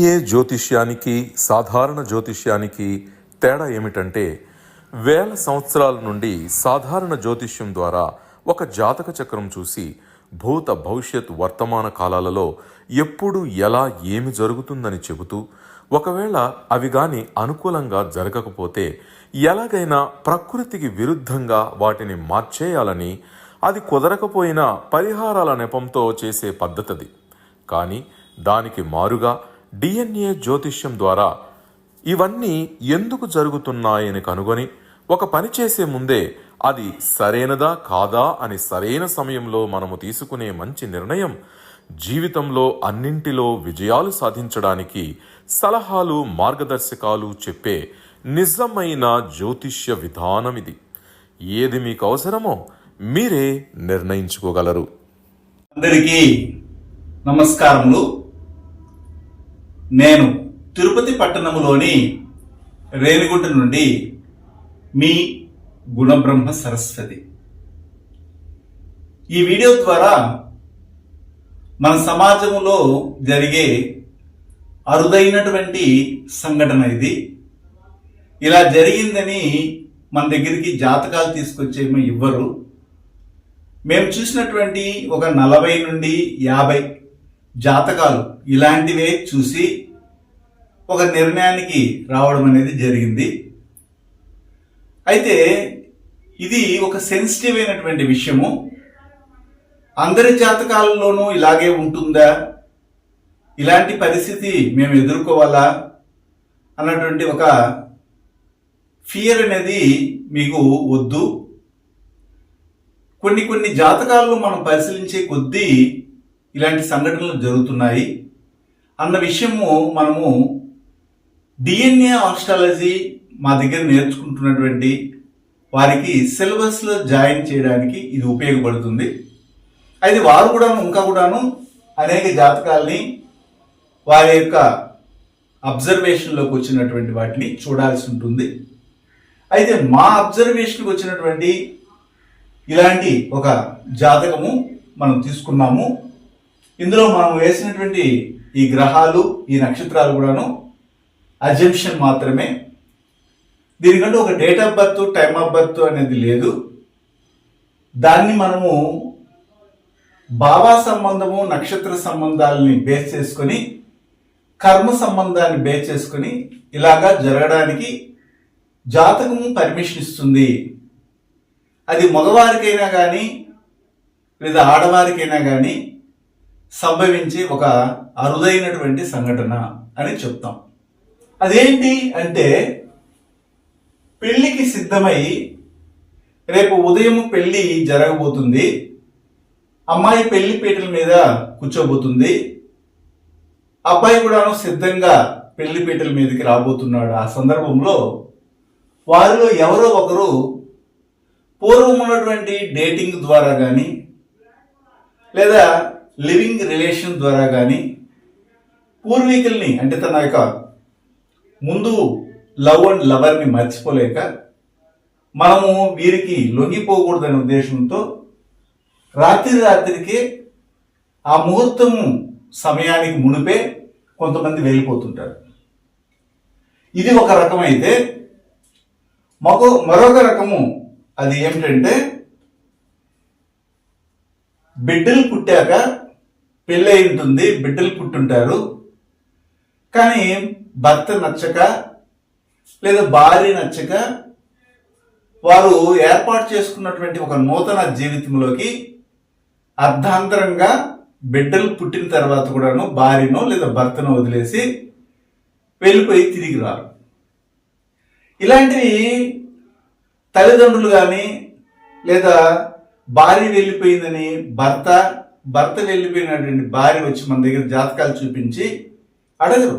DNA జ్యోతిష్యానికి సాధారణ జ్యోతిష్యానికి తేడా ఏమిటంటే, వేల సంవత్సరాల నుండి సాధారణ జ్యోతిష్యం ద్వారా ఒక జాతక చక్రం చూసి భూత భవిష్యత్ వర్తమాన కాలాలలో ఎప్పుడు ఎలా ఏమి జరుగుతుందని చెబుతూ, ఒకవేళ అవి గాని అనుకూలంగా జరగకపోతే ఎలాగైనా ప్రకృతికి విరుద్ధంగా వాటిని మార్చేయాలని, అది కుదరకపోయినా పరిహారాల నెపంతో చేసే పద్ధతిది. కానీ దానికి మారుగా డిఎన్ఏ జ్యోతిష్యం ద్వారా ఇవన్నీ ఎందుకు జరుగుతున్నాయని కనుగొని ఒక పని చేసే ముందే అది సరైనదా కాదా అని సరైన సమయంలో మనము తీసుకునే మంచి నిర్ణయం జీవితంలో అన్నింటిలో విజయాలు సాధించడానికి సలహాలు మార్గదర్శకాలు చెప్పే నిజమైన జ్యోతిష్య విధానం ఇది. ఏది మీకు అవసరమో మీరే నిర్ణయించుకోగలరు. అందరికీ నమస్కారములు. నేను తిరుపతి పట్టణములోని రేణిగుంట నుండి మీ గుణబ్రహ్మ సరస్వతి. ఈ వీడియో ద్వారా మన సమాజంలో జరిగే అరుదైనటువంటి సంఘటన ఇది. ఇలా జరిగిందని మన దగ్గరికి జాతకాలు తీసుకొచ్చేమో ఇవ్వరు. మేము చూసినటువంటి ఒక 40 నుండి 50 జాతకాలు ఇలాంటివే చూసి ఒక నిర్ణయానికి రావడం అనేది జరిగింది. అయితే ఇది ఒక సెన్సిటివ్ అయినటువంటి విషయము. అందరి జాతకాలలోనూ ఇలాగే ఉంటుందా, ఇలాంటి పరిస్థితి మేము ఎదుర్కోవాలా అన్నటువంటి ఒక ఫియర్ అనేది మీకు వద్దు. కొన్ని జాతకాలను మనం పరిశీలించే కొద్దీ ఇలాంటి సంఘటనలు జరుగుతున్నాయి అన్న విషయము మనము డిఎన్ఏ ఆస్ట్రాలజీ మా దగ్గర నేర్చుకుంటున్నటువంటి వారికి సిలబస్లో జాయిన్ చేయడానికి ఇది ఉపయోగపడుతుంది. అయితే వారు కూడాను అనేక జాతకాలని వారి యొక్క అబ్జర్వేషన్లోకి వచ్చినటువంటి వాటిని చూడాల్సి ఉంటుంది. అయితే మా అబ్జర్వేషన్కి వచ్చినటువంటి ఇలాంటి ఒక జాతకము మనం తీసుకున్నాము. ఇందులో మనం వేసినటువంటి ఈ గ్రహాలు, ఈ నక్షత్రాలు కూడాను అజంప్షన్ మాత్రమే. దీనికంటే ఒక date of birth, time of birth అనేది లేదు. దాన్ని మనము భావ సంబంధము, నక్షత్ర సంబంధాలని బేస్ చేసుకొని, కర్మ సంబంధాన్ని బేస్ చేసుకొని ఇలాగా జరగడానికి జాతకము పర్మిషన్ ఇస్తుంది. అది మగవారికైనా కానీ లేదా ఆడవారికైనా కానీ సంభవించే ఒక అరుదైనటువంటి సంఘటన అని చెప్తాం. అదేంటి అంటే, పెళ్లికి సిద్ధమై రేపు ఉదయం పెళ్లి జరగబోతుంది. అమ్మాయి పెళ్లి పీటల మీద కూర్చోబోతుంది. అబ్బాయి కూడాను సిద్ధంగా పెళ్లి పీటల మీదకి రాబోతున్నాడు. ఆ సందర్భంలో వారిలో ఎవరో ఒకరు పూర్వం ఉన్నటువంటి డేటింగ్ ద్వారా కానీ లేదా లివింగ్ రిలేషన్ ద్వారా కానీ పూర్వీకుల్ని, అంటే తన యొక్క ముందు లవ్ అండ్ లవర్ని మర్చిపోలేక మనము వీరికి లొంగిపోకూడదనే ఉద్దేశంతో రాత్రికే ఆ ముహూర్తము సమయానికి మునిపే కొంతమంది వెళ్ళిపోతుంటారు. ఇది ఒక రకం. అయితే మరొక రకము అది ఏమిటంటే, బిడ్డలు పుట్టాక పెళ్ళి అయి ఉంటుంది, బిడ్డలు పుట్టుంటారు, కానీ భర్త నచ్చక లేదా భార్య నచ్చక వారు ఏర్పాటు చేసుకున్నటువంటి ఒక నూతన జీవితంలోకి అర్ధాంతరంగా బిడ్డలు పుట్టిన తర్వాత కూడాను భార్యనో లేదా భర్తను వదిలేసి వెళ్ళిపోయి తిరిగి రారు. ఇలాంటివి తల్లిదండ్రులు కానీ లేదా భార్య వెళ్ళిపోయిందని భర్త వెళ్ళిపోయినటువంటి భార్య వచ్చి మన దగ్గర జాతకాలు చూపించి అడగరు.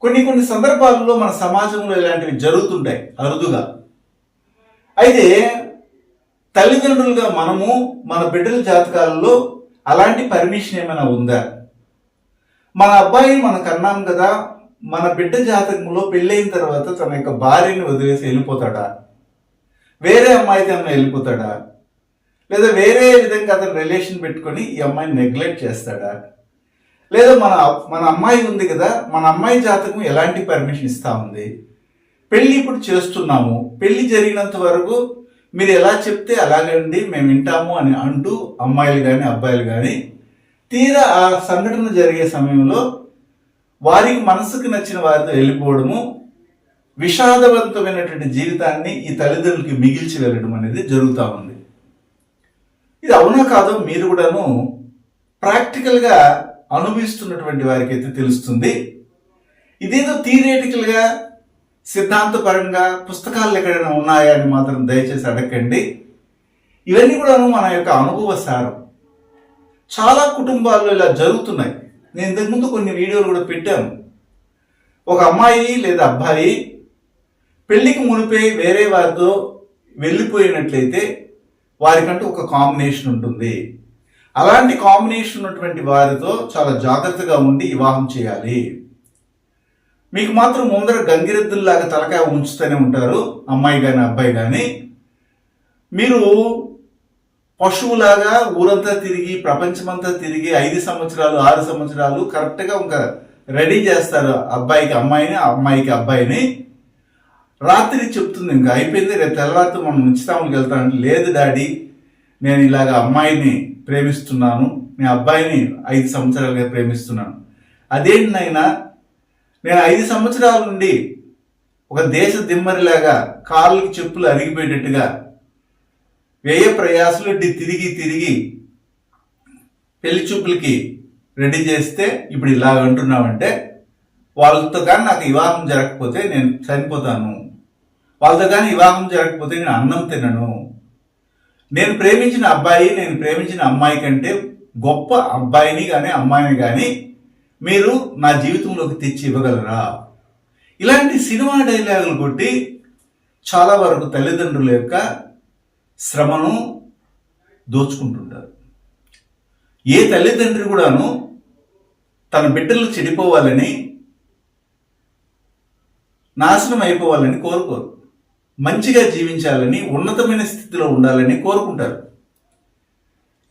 కొన్ని సందర్భాల్లో మన సమాజంలో ఇలాంటివి జరుగుతుంటాయి అరుదుగా. అయితే తల్లిదండ్రులుగా మనము మన బిడ్డల జాతకాలలో అలాంటి పర్మిషన్ ఏమైనా ఉందా? మన అబ్బాయిని మనం కన్నాం కదా, మన బిడ్డ జాతకంలో పెళ్ళైన తర్వాత తన యొక్క భార్యని వదిలేసి వెళ్ళిపోతాడా? వేరే అమ్మాయితో ఏమైనా వెళ్ళిపోతాడా? లేదా వేరే విధంగా అతను రిలేషన్ పెట్టుకొని ఈ అమ్మాయిని నెగ్లెక్ట్ చేస్తాడా? లేదా మన అమ్మాయి ఉంది కదా, మన అమ్మాయి జాతకం ఎలాంటి పర్మిషన్ ఇస్తా ఉంది, పెళ్లి ఇప్పుడు చేస్తున్నాము, పెళ్లి జరిగినంత వరకు మీరు ఎలా చెప్తే అలాగండి మేము వింటాము అని అంటూ అమ్మాయిలు కానీ అబ్బాయిలు కానీ తీరా ఆ సంఘటన జరిగే సమయంలో వారికి మనసుకు నచ్చిన వారితో వెళ్ళిపోవడము, విషాదవంతమైనటువంటి జీవితాన్ని ఈ తల్లిదండ్రులకి మిగిల్చి వెళ్ళడం అనేది జరుగుతూ ఉంది. ఇది అవునా కాదో మీరు కూడాను ప్రాక్టికల్గా అనుభవిస్తున్నటువంటి వారికి అయితే తెలుస్తుంది. ఇదేదో థియరిటికల్గా సిద్ధాంతపరంగా పుస్తకాలు ఎక్కడైనా ఉన్నాయా అని మాత్రం దయచేసి అడగండి. ఇవన్నీ కూడాను మన యొక్క అనుభవ సారం. చాలా కుటుంబాల్లో ఇలా జరుగుతున్నాయి. నేను ఇంతకుముందు కొన్ని వీడియోలు కూడా పెట్టాను. ఒక అమ్మాయి లేదా అబ్బాయి పెళ్లికి మునిపే వేరే వారితో వెళ్ళిపోయినట్లయితే వారికంటూ ఒక కాంబినేషన్ ఉంటుంది. అలాంటి కాంబినేషన్ ఉన్నటువంటి వారితో చాలా జాగ్రత్తగా ఉండి వివాహం చేయాలి. మీకు మాత్రం ముందర గంగిరెద్దుల్లాగా తలకాయ ఉంచుతూనే ఉంటారు అమ్మాయి కానీ అబ్బాయి కానీ. మీరు పశువులాగా ఊరంతా తిరిగి ప్రపంచమంతా తిరిగి 5 సంవత్సరాలు 6 సంవత్సరాలు కరెక్ట్గా ఇంకా రెడీ చేస్తారు అబ్బాయికి అమ్మాయిని, అమ్మాయికి అబ్బాయిని. రాత్రి చెప్తుంది ఇంకా అయిపోయింది, రేపు తెల్లవారితో మనం నిశ్చితాములకు వెళ్తానంటే, లేదు డాడీ నేను ఇలాగ అమ్మాయిని ప్రేమిస్తున్నాను, నేను అబ్బాయిని 5 సంవత్సరాలుగా ప్రేమిస్తున్నాను. అదేంటి నాయనా, నేను 5 సంవత్సరాల నుండి ఒక దేశ దిమ్మరిలాగా కాళ్ళకి చెప్పులు అరిగిపోయేటట్టుగా వ్యయ ప్రయాసలు తిరిగి తిరిగి పెళ్లి చూపులకి రెడీ చేస్తే ఇప్పుడు ఇలాగ అంటున్నామంటే, వాళ్ళతో కానీ నాకు వివాహం జరగకపోతే నేను చనిపోతాను, వాళ్ళతో కానీ వివాహం జరగకపోతే నేను అన్నం తినను, నేను ప్రేమించిన అబ్బాయి నేను ప్రేమించిన అమ్మాయి కంటే గొప్ప అబ్బాయిని కానీ అమ్మాయిని కానీ మీరు నా జీవితంలోకి తెచ్చి ఇవ్వగలరా? ఇలాంటి సినిమా డైలాగులు కొట్టి చాలా వరకు తల్లిదండ్రుల యొక్క శ్రమను దోచుకుంటుంటారు. ఏ తల్లిదండ్రి కూడాను తన బిడ్డలు చెడిపోవాలని, నాశనం అయిపోవాలని కోరుకోరు. మంచిగా జీవించాలని, ఉన్నతమైన స్థితిలో ఉండాలని కోరుకుంటారు.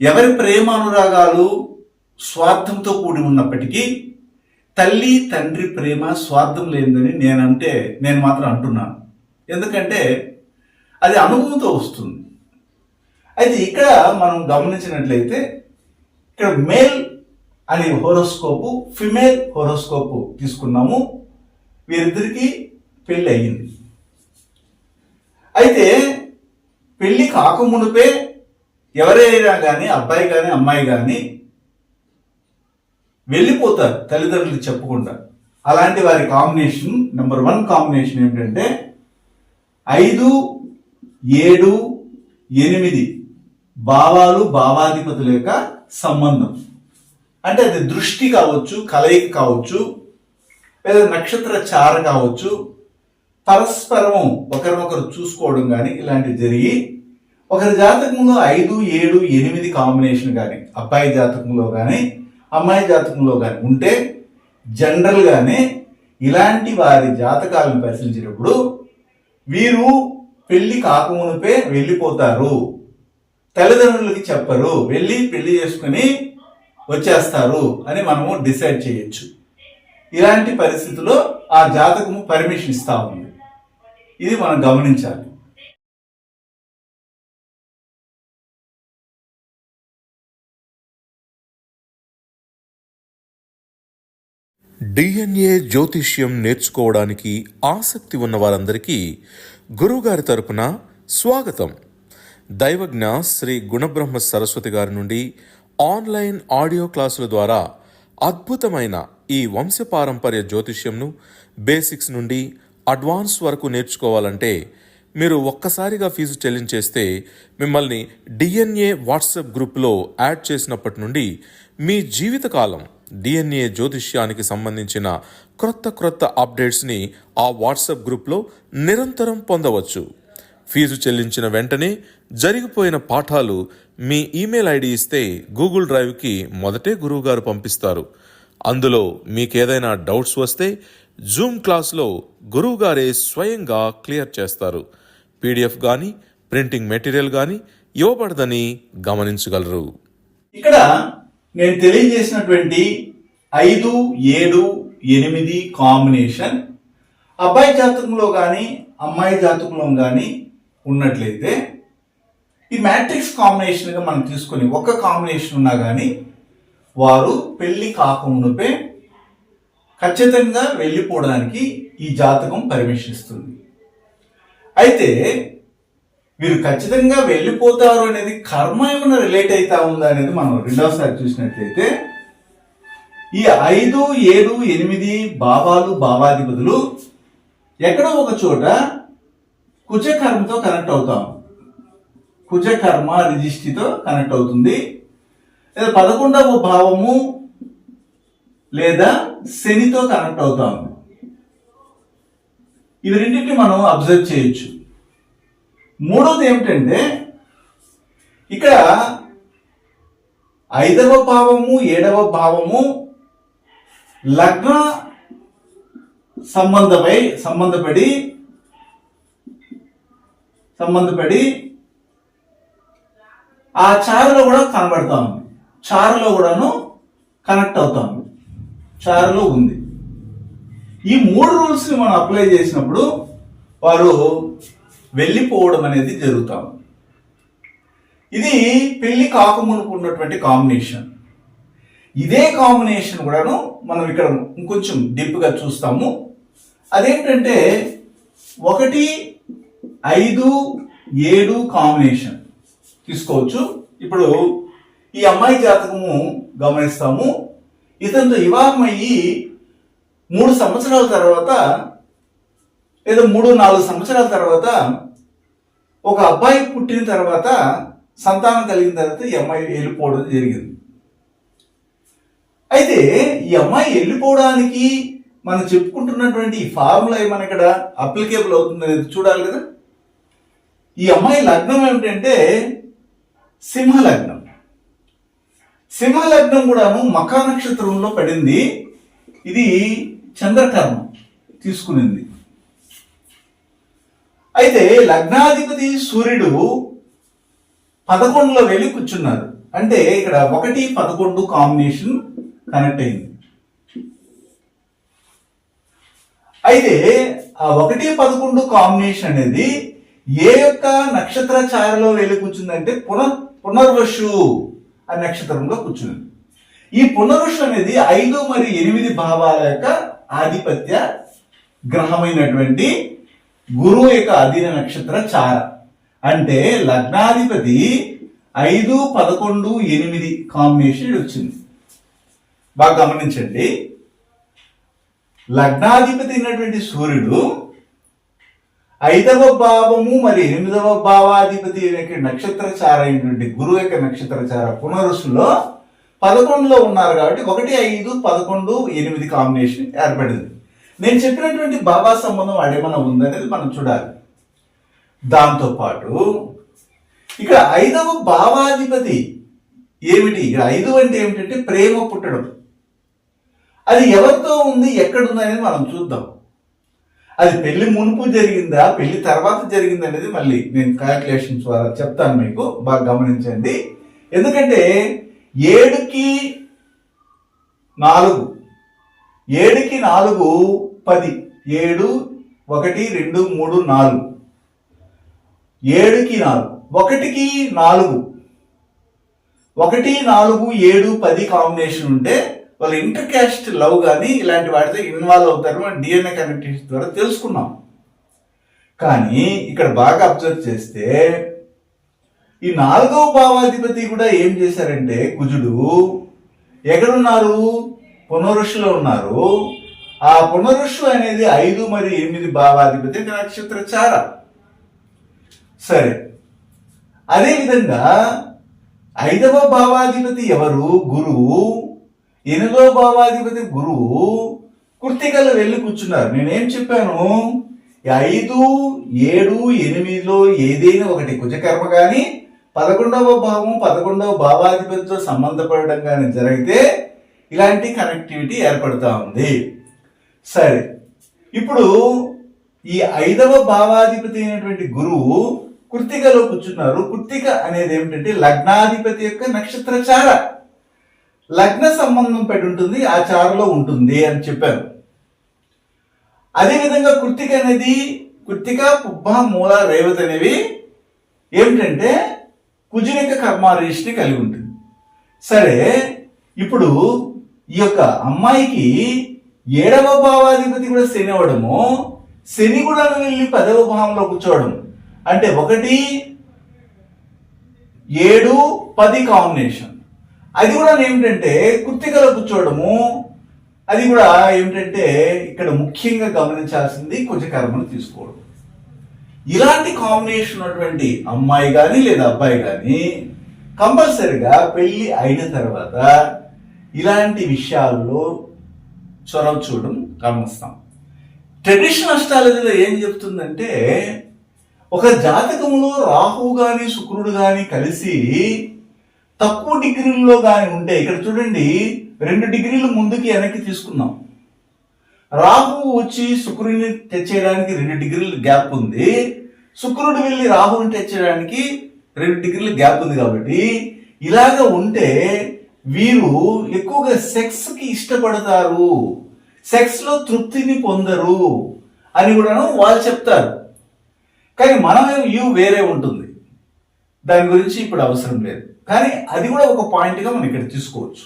ఎవరి ప్రేమ అనురాగాలు స్వార్థంతో కూడి ఉన్నప్పటికీ తల్లి తండ్రి ప్రేమ స్వార్థం లేదని నేను మాత్రం అంటున్నాను. ఎందుకంటే అది అనుభవంతో వస్తుంది. అయితే ఇక్కడ మనం గమనించినట్లయితే ఇక్కడ మేల్ అనే హోరోస్కోపు, ఫిమేల్ హోరోస్కోపు తీసుకున్నాము. వీరిద్దరికి పెళ్ళి అయ్యింది. అయితే పెళ్లి కాకమునుపే ఎవరైనా కానీ అబ్బాయి కానీ అమ్మాయి కానీ వెళ్ళిపోతారు తల్లిదండ్రులకు చెప్పకుండా. అలాంటి వారి కాంబినేషన్ నెంబర్ 1 కాంబినేషన్ ఏమిటంటే 5, 7, 8 భావాలు భావాధిపతుల యొక్క సంబంధం. అంటే అది దృష్టి కావచ్చు, కలయిక కావచ్చు, లేదా నక్షత్ర చార కావచ్చు, పరస్పరం ఒకరినొకరు చూసుకోవడం కానీ ఇలాంటివి జరిగి ఒకరి జాతకంలో 5, 7, 8 కాంబినేషన్ కానీ అబ్బాయి జాతకంలో కానీ అమ్మాయి జాతకంలో కానీ ఉంటే జనరల్గానే ఇలాంటి వారి జాతకాలను పరిశీలించినప్పుడు వీరు పెళ్లి కాకమునిపే వెళ్ళిపోతారు, తల్లిదండ్రులకి చెప్పరు, వెళ్ళి పెళ్లి చేసుకుని వచ్చేస్తారు అని మనము డిసైడ్ చేయొచ్చు. ఇలాంటి పరిస్థితుల్లో ఆ జాతకము పర్మిషన్ ఇస్తా ఉంది. ఇది మనం గమనించాలి. డిఎన్ఏ జ్యోతిష్యం నేర్చుకోవడానికి ఆసక్తి ఉన్న వారందరికీ గురువుగారి తరపున స్వాగతం. దైవజ్ఞ శ్రీ గుణబ్రహ్మ సరస్వతి గారి నుండి ఆన్లైన్ ఆడియో క్లాసుల ద్వారా అద్భుతమైన ఈ వంశపారంపర్య జ్యోతిష్యంను బేసిక్స్ నుండి అడ్వాన్స్ వరకు నేర్చుకోవాలంటే మీరు ఒక్కసారిగా ఫీజు చెల్లించేస్తే మిమ్మల్ని డిఎన్ఏ వాట్సాప్ గ్రూప్లో యాడ్ చేసినప్పటి నుండి మీ జీవితకాలం డిఎన్ఏ జ్యోతిష్యానికి సంబంధించిన క్రొత్త అప్డేట్స్ని ఆ వాట్సాప్ గ్రూప్లో నిరంతరం పొందవచ్చు. ఫీజు చెల్లించిన వెంటనే జరిగిపోయిన పాఠాలు మీ ఈమెయిల్ ఐడి ఇస్తే గూగుల్ డ్రైవ్కి మొదటే గురువుగారు పంపిస్తారు. అందులో మీకేదైనా డౌట్స్ వస్తే జూమ్ క్లాస్లో గురువుగారే స్వయంగా క్లియర్ చేస్తారు. పీడిఎఫ్ కానీ ప్రింటింగ్ మెటీరియల్ కానీ ఇవ్వబడదని గమనించగలరు. ఇక్కడ నేను తెలియజేసినటువంటి 5, 7, 8 కాంబినేషన్ అబ్బాయి జాతకంలో కానీ అమ్మాయి జాతకంలో కానీ ఉన్నట్లయితే ఈ మ్యాట్రిక్స్ కాంబినేషన్గా మనం తీసుకొని ఒక కాంబినేషన్ ఉన్నా కానీ వారు పెళ్లి కాకమునుపే ఖచ్చితంగా వెళ్ళిపోవడానికి ఈ జాతకం పర్మిషన్ ఇస్తుంది. అయితే వీరు ఖచ్చితంగా వెళ్ళిపోతారు అనేది కర్మ ఏమైనా రిలేట్ అవుతా ఉందా అనేది మనం రెండవసారి చూసినట్లయితే ఈ 5, 7, 8 భావాలు భావాధిపతులు ఎక్కడో ఒక చోట కుజకర్మతో కనెక్ట్ అవుతాం. కుజకర్మ రిజిస్ట్రీతో కనెక్ట్ అవుతుంది. లేదా 11వ భావము లేదా శనితో కనెక్ట్ అవుతాం. ఇవి రెండింటిని మనం అబ్జర్వ్ చేయొచ్చు. మూడోది ఏమిటంటే ఇక్కడ 5వ భావము 7వ భావము లగ్న సంబంధపడి ఆ చారులో కూడా కనబడతాం. చారులో కూడాను కనెక్ట్ అవుతాం. చారులో ఉంది. ఈ 3 రూల్స్ ని మనం అప్లై చేసినప్పుడు వారు వెళ్ళిపోవడం అనేది జరుగుతాం. ఇది పెళ్లి కాకమునుకు ఉన్నటువంటి కాంబినేషన్. ఇదే కాంబినేషన్ కూడాను మనం ఇక్కడ ఇంకొంచెం డీప్ గా చూస్తాము. అదేంటంటే 1, 5, 7 కాంబినేషన్ తీసుకోవచ్చు. ఇప్పుడు ఈ అమ్మాయి జాతకము గమనిస్తాము. ఇతనితో వివాహం అయ్యి 3 సంవత్సరాల తర్వాత లేదా 3-4 సంవత్సరాల తర్వాత ఒక అబ్బాయి పుట్టిన తర్వాత సంతానం కలిగిన తర్వాత ఈ అమ్మాయి వెళ్ళిపోవడం జరిగింది. అయితే ఈ అమ్మాయి వెళ్ళిపోవడానికి మనం చెప్పుకుంటున్నటువంటి ఈ ఫార్ములా ఏమైనా ఇక్కడ అప్లికేబుల్ అవుతుంది అనేది చూడాలి కదా. ఈ అమ్మాయి లగ్నం ఏమిటంటే సింహలగ్నం. సింహలగ్నం కూడాను మఖా నక్షత్రంలో పడింది. ఇది చంద్రకర్మ తీసుకునింది. అయితే లగ్నాధిపతి సూర్యుడు 11లో వెళ్ళి కూర్చున్నారు. అంటే ఇక్కడ 1, 11 కాంబినేషన్ కనెక్ట్ అయింది. అయితే ఆ 1, 11 కాంబినేషన్ అనేది ఏ యొక్క నక్షత్ర ఛాయలో వెళ్ళి కూర్చుందంటే పునర్వసు ఆ నక్షత్రంలో కూర్చుంది. ఈ పునర్వసు అనేది 5 మరియు 8 భావాల యొక్క ఆధిపత్య గ్రహమైనటువంటి గురువు యొక్క అధీన నక్షత్ర చార. అంటే లగ్నాధిపతి 5, 11, 8 కాంబినేషన్ వచ్చింది. బాగా గమనించండి. లగ్నాధిపతి అయినటువంటి సూర్యుడు 5వ భావము మరి 8వ భావాధిపతి నక్షత్ర చార అయినటువంటి గురువు యొక్క నక్షత్ర చార పునరుసులో 11లో ఉన్నారు కాబట్టి 1, 5, 11, 8 కాంబినేషన్ ఏర్పడింది. నేను చెప్పినటువంటి భావా సంబంధం అడేమన్నా ఉందనేది మనం చూడాలి. దాంతో పాటు ఇక్కడ 5వ భావాధిపతి ఏమిటి? ఇక్కడ 5 అంటే ఏమిటంటే ప్రేమ పుట్టడం. అది ఎవరితో ఉంది, ఎక్కడుంది అనేది మనం చూద్దాం. అది పెళ్లి మునుపు జరిగిందా, పెళ్లి తర్వాత జరిగిందా అనేది మళ్ళీ నేను క్యాల్కులేషన్స్ ద్వారా చెప్తాను మీకు. బాగా గమనించండి. ఎందుకంటే 7కి 4 7కి 4 10 7 1 2 3 4 7కి 4 1కి 4 1 4 7 10 కాంబినేషన్ ఉంటే వాళ్ళు ఇంటర్ క్యాస్ట్ లవ్ కానీ ఇలాంటి వాటితో ఇన్వాల్వ్ అవుతారు. డిఎన్ఏ కనెక్టివిటీ ద్వారా తెలుసుకున్నాం. కానీ ఇక్కడ బాగా అబ్జర్వ్ చేస్తే ఈ 4వ భావాధిపతి కూడా ఏం చేశారంటే కుజుడు ఎక్కడున్నారు? పునరుషులో ఉన్నారు. ఆ పునరుషు అనేది 5 మరియు 8 భావాధిపతి నక్షత్ర చార. సరే, అదేవిధంగా 5వ భావాధిపతి ఎవరు? గురువు. 8వ భావాధిపతి గురువు కృత్తికలో వెళ్ళి కూర్చున్నారు. నేనేం చెప్పాను? 5, 7, 8లో ఏదైనా ఒకటి కుజకర్మ కానీ 11వ భావం 11వ భావాధిపతితో సంబంధపడడం కానీ జరిగితే ఇలాంటి కనెక్టివిటీ ఏర్పడుతూ ఉంది. సరే, ఇప్పుడు ఈ 5వ భావాధిపతి అయినటువంటి గురువు కృత్తికలో కూర్చున్నారు. కృత్తిక అనేది ఏమిటంటే లగ్నాధిపతి యొక్క నక్షత్ర చార. లగ్న సంబంధం పెట్టి ఉంటుంది, ఆ చారులో ఉంటుంది అని చెప్పారు. అదేవిధంగా కృత్తిక అనేది కృత్తిక, పుబ్బ, మూల, రేవతి అనేవి ఏమిటంటే కుజుని యొక్క కర్మారేషిని కలిగి ఉంటుంది. సరే, ఇప్పుడు ఈ యొక్క అమ్మాయికి 7వ భావాధిపతి కూడా శని అవడము, శని కూడా వెళ్ళి 10వ భావంలో కూర్చోవడం అంటే 1, 7, 10 కాంబినేషన్. అది కూడా ఏమిటంటే కృత్తికలో కూర్చోవడము, అది కూడా ఏమిటంటే ఇక్కడ ముఖ్యంగా గమనించాల్సింది కొంచెం కర్మను తీసుకోవడం. ఇలాంటి కాంబినేషన్ ఉన్నటువంటి అమ్మాయి కానీ లేదా అబ్బాయి కానీ కంపల్సరిగా పెళ్లి అయిన తర్వాత ఇలాంటి విషయాల్లో చొరవ చూడడం గమనిస్తాం. ట్రెడిషనల్ అస్ట్రాలజీలో ఏం చెప్తుందంటే ఒక జాతకంలో రాహువు కానీ శుక్రుడు కానీ కలిసి తక్కువ డిగ్రీల్లో కానీ ఉంటే, ఇక్కడ చూడండి 2 డిగ్రీలు ముందుకి వెనక్కి తీసుకున్నాం. రాహువు వచ్చి శుక్రుడిని తెచ్చేయడానికి 2 డిగ్రీలు గ్యాప్ ఉంది, శుక్రుడు వెళ్ళి రాహువుని తెచ్చేయడానికి 2 డిగ్రీలు గ్యాప్ ఉంది. కాబట్టి ఇలాగ ఉంటే వీరు ఎక్కువగా సెక్స్ కి ఇష్టపడతారు, సెక్స్ లో తృప్తిని పొందరు అని కూడా వాళ్ళు చెప్తారు. కానీ మనం వ్యూ వేరే ఉంటుంది, దాని గురించి ఇప్పుడు అవసరం లేదు. కానీ అది కూడా ఒక పాయింట్గా మనం ఇక్కడ తీసుకోవచ్చు.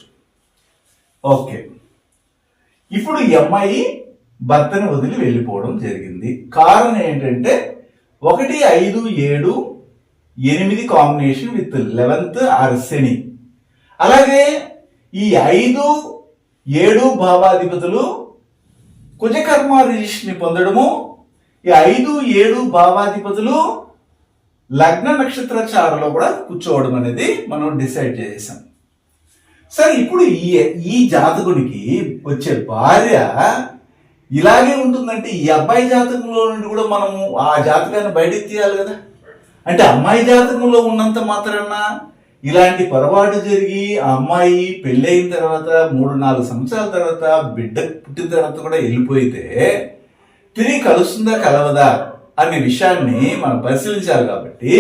ఓకే, ఇప్పుడు ఈ అమ్మాయి భర్తను వదిలి వెళ్ళిపోవడం జరిగింది. కారణం ఏంటంటే 1, 5, 7, 8 కాంబినేషన్ విత్ 11th ఆర్ శని. అలాగే ఈ 5, 7 భావాధిపతులు కుజకర్మ రిజిస్ట్ని పొందడము, ఈ 5, 7 భావాధిపతులు లగ్న నక్షత్ర చారలో కూడా కూర్చోవడం అనేది మనం డిసైడ్ చేసాం. సరే, ఇప్పుడు ఈ జాతకునికి వచ్చే భార్య ఇలాగే ఉంటుందంటే ఈ అబ్బాయి జాతకంలో నుండి కూడా మనము ఆ జాతకాన్ని బయటకు తీయాలి కదా. అంటే అమ్మాయి జాతకంలో ఉన్నంత మాత్రాన ఇలాంటి పొరపాటు జరిగి ఆ అమ్మాయి పెళ్ళయిన తర్వాత 3-4 సంవత్సరాల తర్వాత బిడ్డ పుట్టిన తర్వాత కూడా వెళ్ళిపోయితే తిరిగి కలుస్తుందా కలవదా అనే విషయాన్ని మనం పరిశీలించాలి. కాబట్టి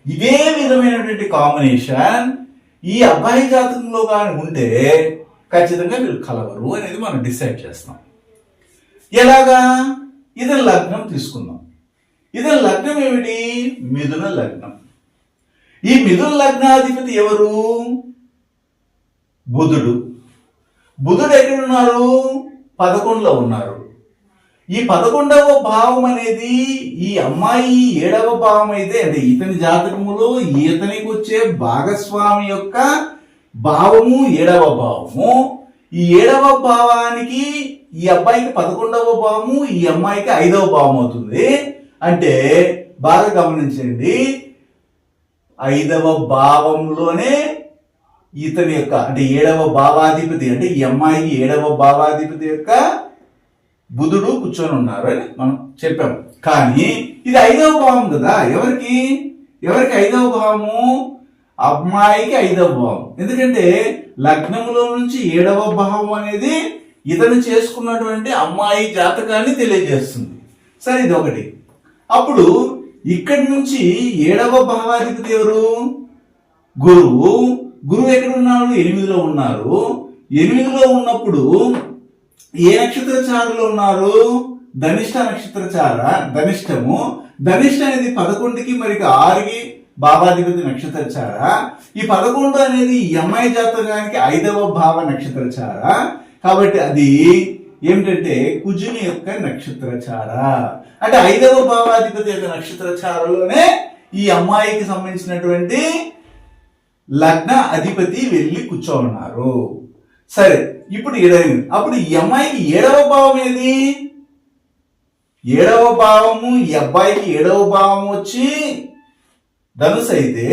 ఇదే విధమైనటువంటి కాంబినేషన్ ఈ అబ్బాయి జాతకంలో కానీ ఉంటే ఖచ్చితంగా వీళ్ళు కలవరు అనేది మనం డిసైడ్ చేస్తాం. ఎలాగా? ఇతని లగ్నం తీసుకుందాం. ఇతని లగ్నం ఏమిటి? మిథున లగ్నం. ఈ మిథున లగ్నాధిపతి ఎవరు? బుధుడు. బుధుడు ఎక్కడున్నారు? 11లో ఉన్నారు. ఈ 11వ భావం అనేది ఈ అమ్మాయి 7వ భావం అయితే, అంటే ఇతని జాతకములో ఇతనికి వచ్చే భాగస్వామి యొక్క భావము 7వ భావము. ఈ 7వ భావానికి ఈ అబ్బాయికి 11వ భావము, ఈ అమ్మాయికి 5వ భావం అవుతుంది. అంటే బాగా గమనించండి, 5వ భావంలోనే ఇతని యొక్క అంటే 7వ భావాధిపతి, అంటే ఈ అమ్మాయికి 7వ భావాధిపతి యొక్క బుధుడు కూర్చొని ఉన్నారు అని మనం చెప్పాము. కానీ ఇది 5వ భావం కదా. ఎవరికి 5వ భావము? అమ్మాయికి 5వ భావం. ఎందుకంటే లగ్నములో నుంచి 7వ భావం అనేది ఇతను చేసుకున్నటువంటి అమ్మాయి జాతకాన్ని తెలియజేస్తుంది. సరే, ఇది ఒకటి. అప్పుడు ఇక్కడి నుంచి 7వ భావాధిపతి ఎవరు? గురువు. గురువు ఎక్కడ ఉన్నారు? 8లో ఉన్నారు. 8లో ఉన్నప్పుడు ఏ నక్షత్ర చారలో ఉన్నారు? ధనిష్ట నక్షత్ర చార, ధనిష్టము. ధనిష్ట అనేది 11కి మరి 6కి భావాధిపతి నక్షత్ర చార. ఈ 11 అనేది ఈ అమ్మాయి జాతకానికి 5వ భావ నక్షత్ర చార. కాబట్టి అది ఏమిటంటే కుజుని యొక్క నక్షత్ర చార. అంటే 5వ భావాధిపతి యొక్క నక్షత్ర చారలోనే ఈ అమ్మాయికి సంబంధించినటువంటి లగ్న అధిపతి వెళ్ళి కూర్చోన్నారు. సరే, ఇప్పుడు అప్పుడు ఈ అమ్మాయికి 7వ భావం ఏది? 7వ భావము ఈ అబ్బాయికి 7వ భావం వచ్చి ధనుసు అయితే,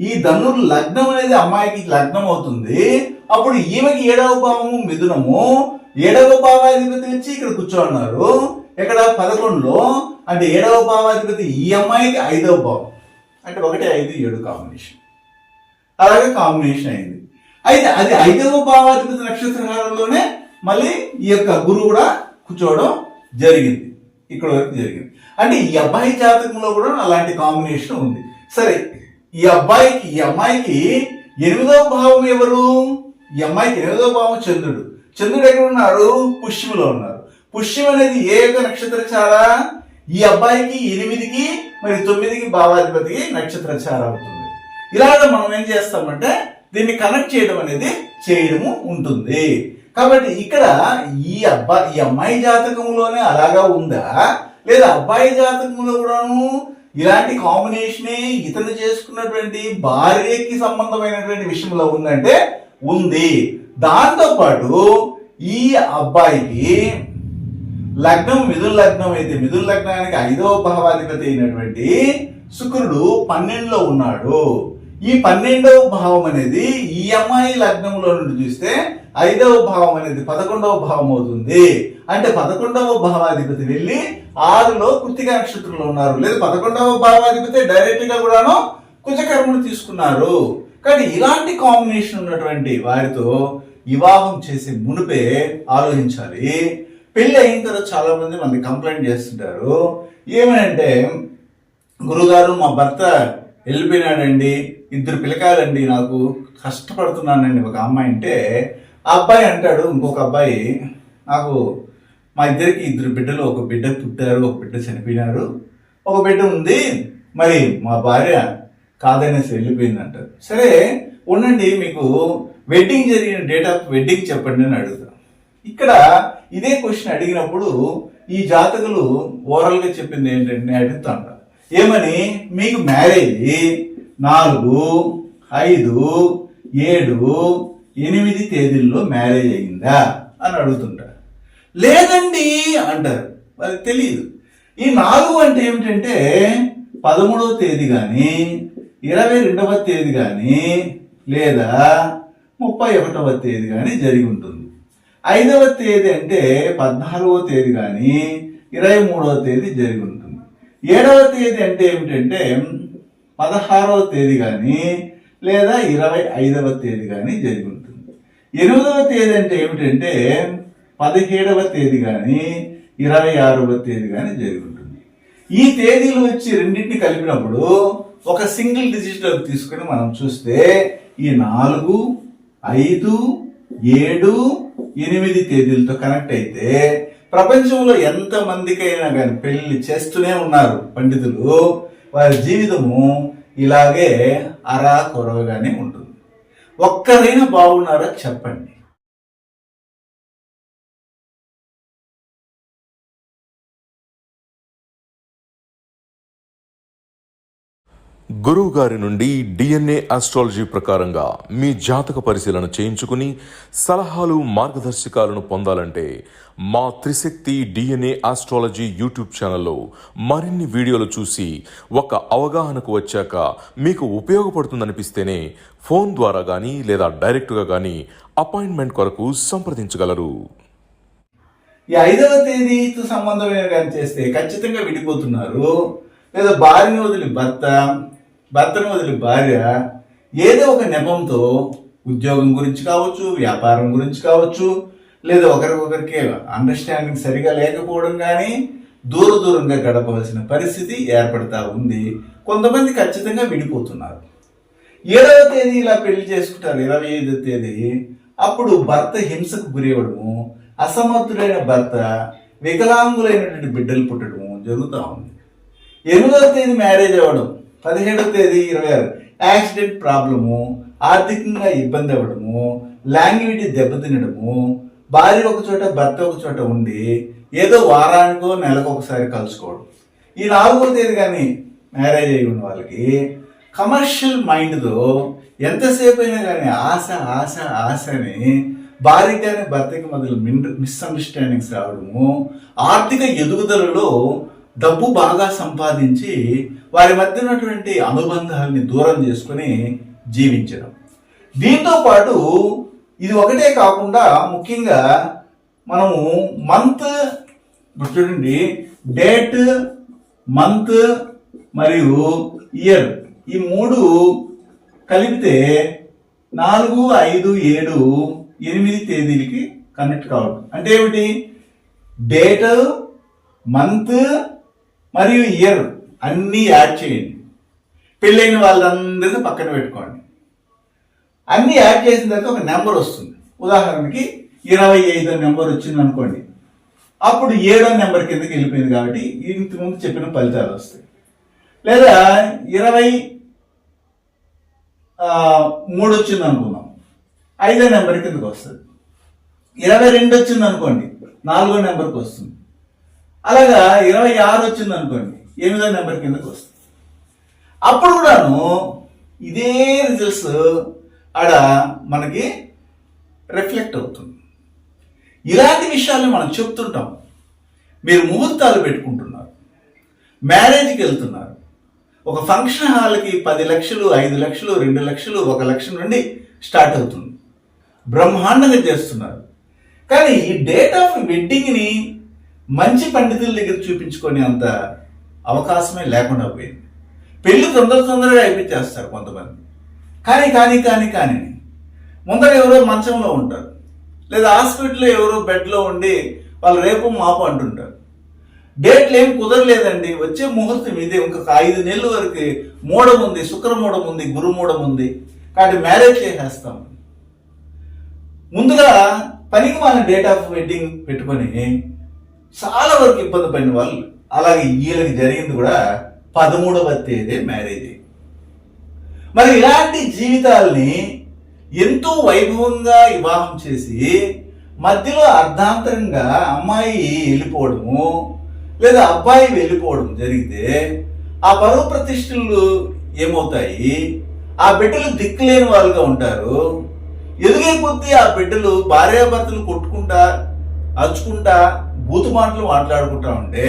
ఈ ధనుర్ లగ్నం అనేది అమ్మాయికి లగ్నం అవుతుంది. అప్పుడు ఈమెకి 7వ భావము మిథునము, 7వ భావాధిపతి వచ్చి ఇక్కడ కూర్చోన్నారు. ఇక్కడ 11లో, అంటే 7వ భావాధిపతి ఈ అమ్మాయికి 5వ భావం, అంటే 1, 5, 7 కాంబినేషన్. అలాగే కాంబినేషన్ అయింది. అయితే అది 5వ భావాధిపతి నక్షత్రాలలోనే మళ్ళీ ఈ యొక్క గురువు కూడా కూర్చోవడం జరిగింది. ఇక్కడ వరకు జరిగింది. అంటే ఈ అబ్బాయి జాతకంలో కూడా అలాంటి కాంబినేషన్ ఉంది. సరే, ఈ అమ్మాయికి 8వ భావం ఎవరు? ఈ అమ్మాయికి 8వ భావం చంద్రుడు. చంద్రుడు ఎక్కడ ఉన్నారు? పుష్యములో ఉన్నారు. పుష్యం అనేది ఏ యొక్క నక్షత్ర చార? ఈ అబ్బాయికి 8కి మరి 9కి భావాధిపతికి నక్షత్ర చార అవుతుంది. ఇలాగ మనం ఏం చేస్తామంటే దీన్ని కనెక్ట్ చేయడం అనేది చేయడము ఉంటుంది. కాబట్టి ఇక్కడ ఈ అమ్మాయి జాతకంలోనే అలాగా ఉందా, లేదా అబ్బాయి జాతకంలో కూడాను ఇలాంటి కాంబినేషనే ఇతను చేసుకున్నటువంటి భార్యకి సంబంధమైనటువంటి విషయంలో ఉందంటే ఉంది. దాంతో పాటు ఈ అబ్బాయికి లగ్నం మిథున లగ్నం అయితే మిథున లగ్నానికి 5వ భావాధిపతి అయినటువంటి శుక్రుడు 12లో ఉన్నాడు. ఈ 12వ భావం అనేది ఈ అమ్మాయి లగ్నంలో నుండి చూస్తే 5వ భావం అనేది 11వ భావం అవుతుంది. అంటే 11వ భావాధిపతి వెళ్ళి 6లో కృత్తిక నక్షత్రంలో ఉన్నారు. లేదా 11వ భావాధిపతి డైరెక్ట్ గా కూడాను కుజకర్మను తీసుకున్నారు. కానీ ఇలాంటి కాంబినేషన్ ఉన్నటువంటి వారితో వివాహం చేసే మునిపే ఆలోచించాలి. పెళ్లి అయిన తర్వాత చాలా మంది మనకి కంప్లైంట్ చేస్తుంటారు. ఏమనంటే, గురుగారు మా భర్త వెళ్ళిపోయినాడండి, 2 పిల్లకాయలండి, నాకు కష్టపడుతున్నానండి ఒక అమ్మాయి అంటే, ఆ అబ్బాయి అంటాడు, ఇంకొక అబ్బాయి, నాకు మా ఇద్దరికి 2 బిడ్డలు, ఒక బిడ్డ పుట్టారు, ఒక బిడ్డ చనిపోయినారు, ఒక బిడ్డ ఉంది, మరి మా భార్య కాదనేసి వెళ్ళిపోయింది అంటారు. సరే ఉండండి, మీకు వెడ్డింగ్ జరిగిన డేట్ ఆఫ్ వెడ్డింగ్ చెప్పండి అని అడుగుతాం. ఇక్కడ ఇదే క్వశ్చన్ అడిగినప్పుడు ఈ జాతకులు ఓవరాల్ గా చెప్పింది ఏంటంటే అడుగుతా ఉంటారు. ఏమని, మీకు మ్యారేజ్ 4, 5, 7, 8 తేదీల్లో మ్యారేజ్ అయిందా అని అడుగుతుంటారు. లేదండి అంటారు. వాళ్ళకి తెలియదు. ఈ 4 అంటే ఏమిటంటే 13వ తేదీ కానీ 22వ తేదీ కానీ లేదా 31వ తేదీ కానీ జరిగి ఉంటుంది. 5వ తేదీ అంటే 14వ తేదీ కానీ 23వ తేదీ జరిగి ఉంటుంది. 7వ తేదీ అంటే ఏమిటంటే 16వ తేదీ కానీ లేదా 25వ తేదీ కానీ జరిగి ఉంటుంది. 8వ తేదీ అంటే ఏమిటంటే 17వ తేదీ కానీ 26వ తేదీ కానీ జరిగి ఉంటుంది. ఈ తేదీలు వచ్చి రెండింటిని కలిపినప్పుడు ఒక సింగిల్ డిజిట్ తీసుకుని మనం చూస్తే ఈ 4, 5, 7, 8 తేదీలతో కనెక్ట్ అయితే ప్రపంచంలో ఎంత మందికైనా కానీ పెళ్లి చేస్తూనే ఉన్నారు పండితులు. వారి జీవితము ఇలాగే అరా కొరవగానే ఉంటుంది. ఒక్కరైనా బాగున్నారా చెప్పండి. గురువు గారి నుండి DNA ఆస్ట్రాలజీ ప్రకారంగా మీ జాతక పరిశీలన చేయించుకుని సలహాలు మార్గదర్శకాలను పొందాలంటే మా త్రిశక్తి DNA ఆస్ట్రాలజీ యూట్యూబ్ ఛానల్లో మరిన్ని వీడియోలు చూసి ఒక అవగాహనకు వచ్చాక మీకు ఉపయోగపడుతుందనిపిస్తేనే ఫోన్ ద్వారా కానీ లేదా డైరెక్ట్గా కానీ అపాయింట్మెంట్ కొరకు సంప్రదించగలరు. ఈ 5వ తేదీతో సంబంధమైన కానీ చేస్తే ఖచ్చితంగా విడిపోతున్నారు. లేదా భార్యను వదిలి భర్త, భర్తను వదిలి భార్య ఏదో ఒక నెపంతో ఉద్యోగం గురించి కావచ్చు, వ్యాపారం గురించి కావచ్చు, లేదా ఒకరికొకరికి అండర్స్టాండింగ్ సరిగా లేకపోవడం కానీ దూరంగా గడపవలసిన పరిస్థితి ఏర్పడతా ఉంది. కొంతమంది ఖచ్చితంగా విడిపోతున్నారు. 7వ తేదీ ఇలా పెళ్లి చేసుకుంటారు, 25వ తేదీ. అప్పుడు భర్త హింసకు గురవడము, అసమర్థుడైన భర్త వికలాంగులైనటువంటి బిడ్డలు పుట్టడము జరుగుతూ ఉంది. 8వ తేదీ మ్యారేజ్ అవ్వడం, 17వ తేదీ 26 యాక్సిడెంట్ ప్రాబ్లము, ఆర్థికంగా ఇబ్బంది అవ్వడము, లాంగ్వేజ్ దెబ్బతినడము, భార్య ఒక చోట భర్త ఒక చోట ఉండి ఏదో వారానికో నెలకు ఒకసారి కలుసుకోవడం. ఈ 4వ తేదీ కానీ మ్యారేజ్ అయి ఉన్న వాళ్ళకి కమర్షియల్ మైండ్తో ఎంతసేపు అయినా కానీ ఆశ అని భార్యకి కానీ భర్తకి మధ్యలో మిస్అండర్స్టాండింగ్స్ రావడము, ఆర్థిక ఎదుగుదలలో డబ్బు బాగా సంపాదించి వారి మధ్య ఉన్నటువంటి అనుబంధాలని దూరం చేసుకుని జీవించడం. దీంతో పాటు ఇది ఒకటే కాకుండా ముఖ్యంగా మనము మంత్ చూడండి, డేట్, మంత్ మరియు ఇయర్ ఈ 3 కలిపితే 4, 5, 7, 8 తేదీలకి కనెక్ట్ కావడం. అంటే ఏమిటి? డేట్, మంత్ మరియు ఇయర్ అన్నీ యాడ్ చేయండి. పెళ్ళైన వాళ్ళందరినీ పక్కన పెట్టుకోండి. అన్ని యాడ్ చేసిన తర్వాత ఒక నెంబర్ వస్తుంది. ఉదాహరణకి 25 నెంబర్ వచ్చింది అనుకోండి, అప్పుడు 7వ నెంబర్ కిందకి వెళ్ళిపోయింది కాబట్టి ఇంతకుముందు చెప్పిన ఫలితాలు వస్తాయి. లేదా 23 వచ్చింది అనుకుందాం, 5వ నెంబర్ కిందకి వస్తుంది. 22 వచ్చింది అనుకోండి, 4వ నెంబర్కి వస్తుంది. అలాగా 26 వచ్చింది అనుకోండి, 8వ నెంబర్ కిందకి వస్తుంది. అప్పుడు కూడాను ఇదే రిజల్ట్స్ ఆడ మనకి రిఫ్లెక్ట్ అవుతుంది. ఇలాంటి విషయాల్ని మనం చెప్తుంటాం. మీరు ముహూర్తాలు పెట్టుకుంటున్నారు, మ్యారేజ్కి వెళ్తున్నారు, ఒక ఫంక్షన్ హాల్కి 10 లక్షలు, 5 లక్షలు, 2 లక్షలు, 1 లక్ష నుండి స్టార్ట్ అవుతుంది. బ్రహ్మాండంగా చేస్తున్నారు. కానీ ఈ డేట్ ఆఫ్ వెడ్డింగ్ని మంచి పండితుల దగ్గర చూపించుకొని అంత అవకాశమే లేకుండా పోయింది. పెళ్లి తొందరగా అయిపించేస్తారు కొంతమంది. కానీ ముందర ఎవరో మంచంలో ఉంటారు, లేదా హాస్పిటల్లో ఎవరో బెడ్లో ఉండి వాళ్ళు రేపు మాపు అంటుంటారు. డేట్లు ఏం కుదరలేదండి, వచ్చే ముహూర్తం ఇదే, ఇంకొక 5 నెలల వరకు మూడం ఉంది, శుక్రమూఢం ఉంది, గురుమూఢం ఉంది, కాబట్టి మ్యారేజ్ చేసేస్తాం. ముందుగా పనికి మన డేట్ ఆఫ్ వెడ్డింగ్ పెట్టుకొని చాలా వరకు ఇబ్బంది పడిన వాళ్ళు. అలాగే వీళ్ళకి జరిగింది కూడా 13వ తేదీ మ్యారేజ్. మరి ఇలాంటి జీవితాల్ని ఎంతో వైభవంగా వివాహం చేసి మధ్యలో అర్ధాంతరంగా అమ్మాయి వెళ్ళిపోవడము లేదా అబ్బాయి వెళ్ళిపోవడం జరిగితే ఆ పరువు ప్రతిష్టలు ఏమవుతాయి? ఆ బిడ్డలు దిక్కులేని వాళ్ళుగా ఉంటారు. ఎదిగే కొద్దీ ఆ బిడ్డలు భార్యాభర్తలు కొట్టుకుంటా అరుచుకుంటా బూతు మాటలు మాట్లాడుకుంటా ఉంటే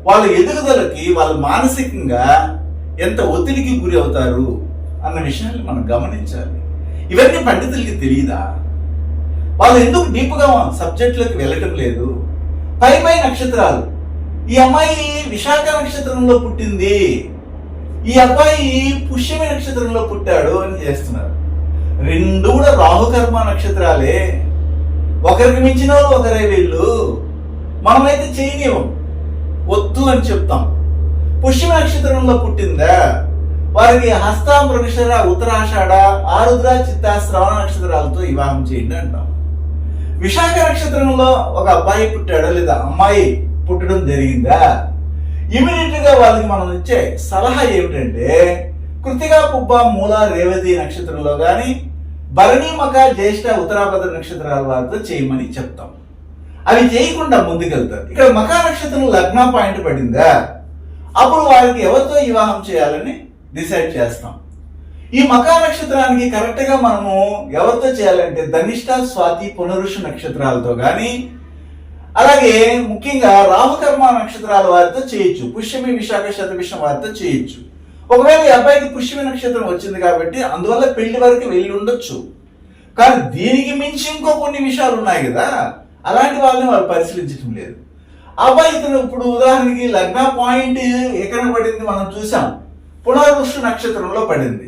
వాళ్ళ ఎదుగుదలకి వాళ్ళు మానసికంగా ఎంత ఒత్తిడికి గురి అవుతారు అన్న విషయాన్ని మనం గమనించాలి. ఇవన్నీ పండితులకి తెలియదా? వాళ్ళు ఎందుకు డీప్గా సబ్జెక్టులోకి వెళ్ళటం లేదు? పై నక్షత్రాలు, ఈ అమ్మాయి విశాఖ నక్షత్రంలో పుట్టింది, ఈ అబ్బాయి పుష్యమి నక్షత్రంలో పుట్టాడు అని చేస్తున్నారు. రెండు కూడా రాహుకర్మ నక్షత్రాలే. ఒకరికి మించిన వాళ్ళు ఒకరే వీళ్ళు. మనమైతే చేయనివ్వం, వద్దు అని చెప్తాం. పుష్యమి నక్షత్రంలో పుట్టిందా వారికి హస్త, మృగశిర, ఉత్తరాషాఢ, ఆరుద్ర, చిత్త, శ్రవణ నక్షత్రాలతో వివాహం చేయండి అంటాం. విశాఖ నక్షత్రంలో ఒక అబ్బాయి పుట్టాడా లేదా అమ్మాయి పుట్టడం జరిగిందా, ఇమీడియట్ గా వాళ్ళకి మనం ఇచ్చే సలహా ఏమిటంటే కృతిక, పుబ్బ, మూల, రేవతి నక్షత్రంలో కానీ భరణి, మక, జ్యేష్ఠ, ఉత్తరాభద్ర నక్షత్రాల వారితో చేయమని చెప్తాం. అవి చేయకుండా ముందుకెళ్తారు. ఇక్కడ మక నక్షత్రం లగ్న పాయింట్ పడిందా, అప్పుడు వారికి ఎవరితో వివాహం చేయాలని డిసైడ్ చేస్తాం. ఈ మక నక్షత్రానికి కరెక్ట్ గా మనము ఎవరితో చేయాలంటే ధనిష్ట, స్వాతి, పునరుష నక్షత్రాలతో కానీ, అలాగే ముఖ్యంగా రాహుకర్మ నక్షత్రాల వారితో చేయొచ్చు. పుష్యమి, విశాఖ, శతభిషం వారితో చేయొచ్చు. ఒకవేళ ఈ అబ్బాయికి పుష్యమి నక్షత్రం వచ్చింది కాబట్టి అందువల్ల పెళ్లి వరకు వెళ్ళి ఉండొచ్చు. కానీ దీనికి మించి ఇంకో కొన్ని విషయాలు ఉన్నాయి కదా, అలాంటి వాళ్ళని వాళ్ళు పరిశీలించడం లేదు. అబ్బాయి ఇతను ఇప్పుడు ఉదాహరణకి లగ్న పాయింట్ ఎక్కడ పడింది మనం చూసాం, పునరుష నక్షత్రంలో పడింది.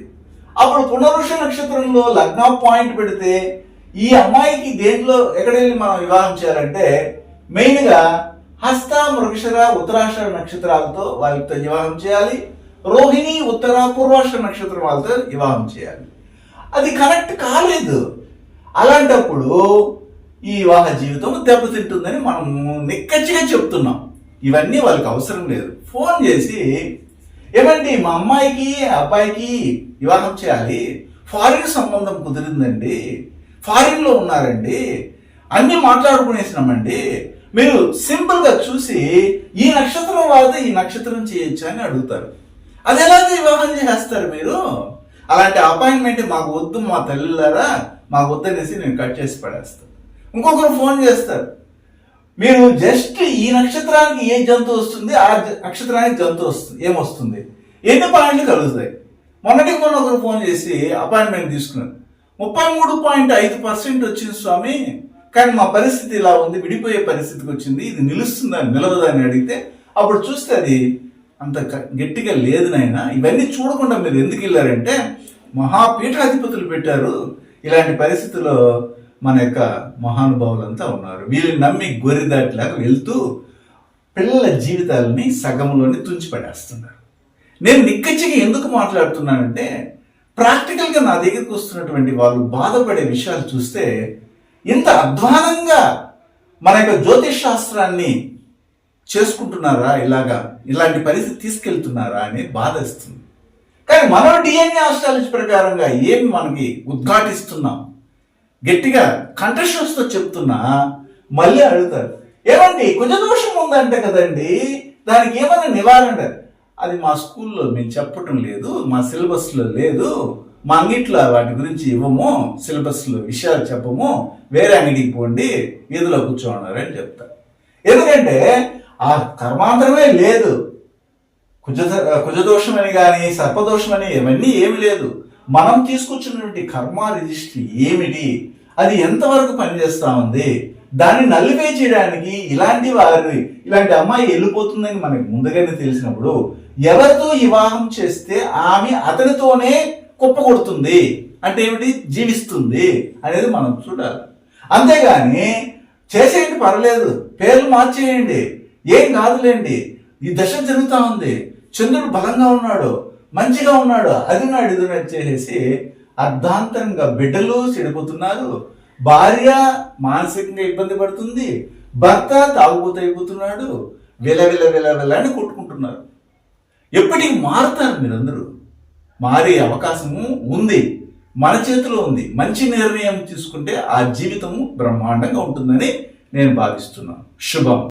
అప్పుడు పునరుష నక్షత్రంలో లగ్న పాయింట్ పెడితే ఈ అమ్మాయికి దేంట్లో ఎక్కడ వెళ్ళి మనం వివాహం చేయాలంటే మెయిన్ గా హస్త, మృగశిర, ఉత్తరాషాఢ నక్షత్రాలతో వాళ్ళతో వివాహం చేయాలి. రోహిణి, ఉత్తర, పూర్వాషాఢ నక్షత్రం వాళ్ళతో వివాహం చేయాలి. అది కరెక్ట్ కాలేదు. అలాంటప్పుడు ఈ వివాహ జీవితం దెబ్బతింటుందని మనము నిక్కచ్చిగా చెప్తున్నాం. ఇవన్నీ వాళ్ళకి అవసరం లేదు. ఫోన్ చేసి ఏమండి మా అమ్మాయికి అబ్బాయికి వివాహం చేయాలి, ఫారిన్ సంబంధం కుదిరిందండి, ఫారిన్ లో ఉన్నారండి, అన్ని మాట్లాడుకునేసినామండి, మీరు సింపుల్ గా చూసి ఈ నక్షత్రం వాడితే ఈ నక్షత్రం చేయొచ్చు అని అడుగుతారు. అది ఎలాగ వివాహం చేస్తారు మీరు? అలాంటి అపాయింట్మెంట్ మాకు వద్దు మా తల్లిలారా, మాకు వద్దనేసి నేను కట్ చేసి పడేస్తాను. ఇంకొకరు ఫోన్ చేస్తారు, మీరు జస్ట్ ఈ నక్షత్రానికి ఏ జంతువు వస్తుంది, ఆ నక్షత్రానికి జంతువు వస్తుంది, ఏమొస్తుంది, ఎన్ని పాయింట్లు కలుగుతాయి. మొన్నటికి మొన్న ఒకరు ఫోన్ చేసి అపాయింట్మెంట్ తీసుకున్నారు, 33.5% వచ్చింది స్వామి, కానీ మా పరిస్థితి ఇలా ఉంది, విడిపోయే పరిస్థితికి వచ్చింది, ఇది నిలుస్తుందా నిలవదా అని అడిగితే అప్పుడు చూస్తే అది అంత గట్టిగా లేదు నాయన. ఇవన్నీ చూడకుండా మీరు ఎందుకు వెళ్ళారంటే మహాపీఠాధిపతులు పెట్టారు, ఇలాంటి పరిస్థితుల్లో మన యొక్క మహానుభావులంతా ఉన్నారు, వీళ్ళని నమ్మి గొర్రెదాటిలాగా వెళ్తూ పిల్లల జీవితాలని సగంలోనే తుంచిపడేస్తున్నారు. నేను నిక్కచ్చిగా ఎందుకు మాట్లాడుతున్నానంటే ప్రాక్టికల్గా నా దగ్గరికి వస్తున్నటువంటి వాళ్ళు బాధపడే విషయాలు చూస్తే ఇంత అధ్వానంగా మన యొక్క జ్యోతిష్ శాస్త్రాన్ని చేసుకుంటున్నారా, ఇలాంటి పరిస్థితి తీసుకెళ్తున్నారా అని బాధేస్తుంది. కానీ మనం డిఎన్ఏ ఆస్ట్రాలజీ ప్రకారంగా ఏమి మనకి ఉద్ఘాటిస్తున్నాం, గట్టిగా కంఠశ్వాసతో చెప్తున్నా మళ్ళీ అడుగుతారు, ఏమండి కుజదోషం ఉందంటే కదండి, దానికి ఏమైనా నివారణ? అది మా స్కూల్లో మేము చెప్పటం లేదు, మా సిలబస్లో లేదు, మా అంగిట్లో వాటి గురించి ఇవ్వము, సిలబస్లో విషయాలు చెప్పము, వేరే అంగడికి పోండి, వీధిలో కూర్చోన్నారు అని చెప్తారు. ఎందుకంటే ఆ కర్మాంతరమే లేదు. కుజదోషం అని కానీ సర్పదోషం అని ఇవన్నీ ఏమి లేదు. మనం తీసుకొచ్చినటువంటి కర్మ రిజిస్ట్రీ ఏమిటి, అది ఎంతవరకు పనిచేస్తా ఉంది, దాన్ని నల్లిఫై చేయడానికి ఇలాంటి అమ్మాయి వెళ్ళిపోతుందని మనకి ముందుగానే తెలిసినప్పుడు ఎవరితో వివాహం చేస్తే ఆమె అతనితోనే కుప్పకొడుతుంది అంటే ఏమిటి, జీవిస్తుంది అనేది మనం చూడాలి. అంతేగాని చేసేయండి పర్లేదు, పేర్లు మార్చేయండి, ఏం కాదులేండి, ఈ దశ జరుగుతూ ఉంది, చంద్రుడు బలంగా ఉన్నాడు, మంచిగా ఉన్నాడు, అది నాడు ఇది చేసేసి అర్ధాంతరంగా బిడ్డలు చెడిపోతున్నారు, భార్య మానసికంగా ఇబ్బంది పడుతుంది, భర్త తాగుబోతు అయిపోతున్నాడు, విల అని కొట్టుకుంటున్నారు. ఎప్పటికి మారుతారు మీరందరూ? మారే అవకాశము ఉంది, మన చేతిలో ఉంది. మంచి నిర్ణయం తీసుకుంటే ఆ జీవితము బ్రహ్మాండంగా ఉంటుందని నేను భావిస్తున్నాను. శుభం.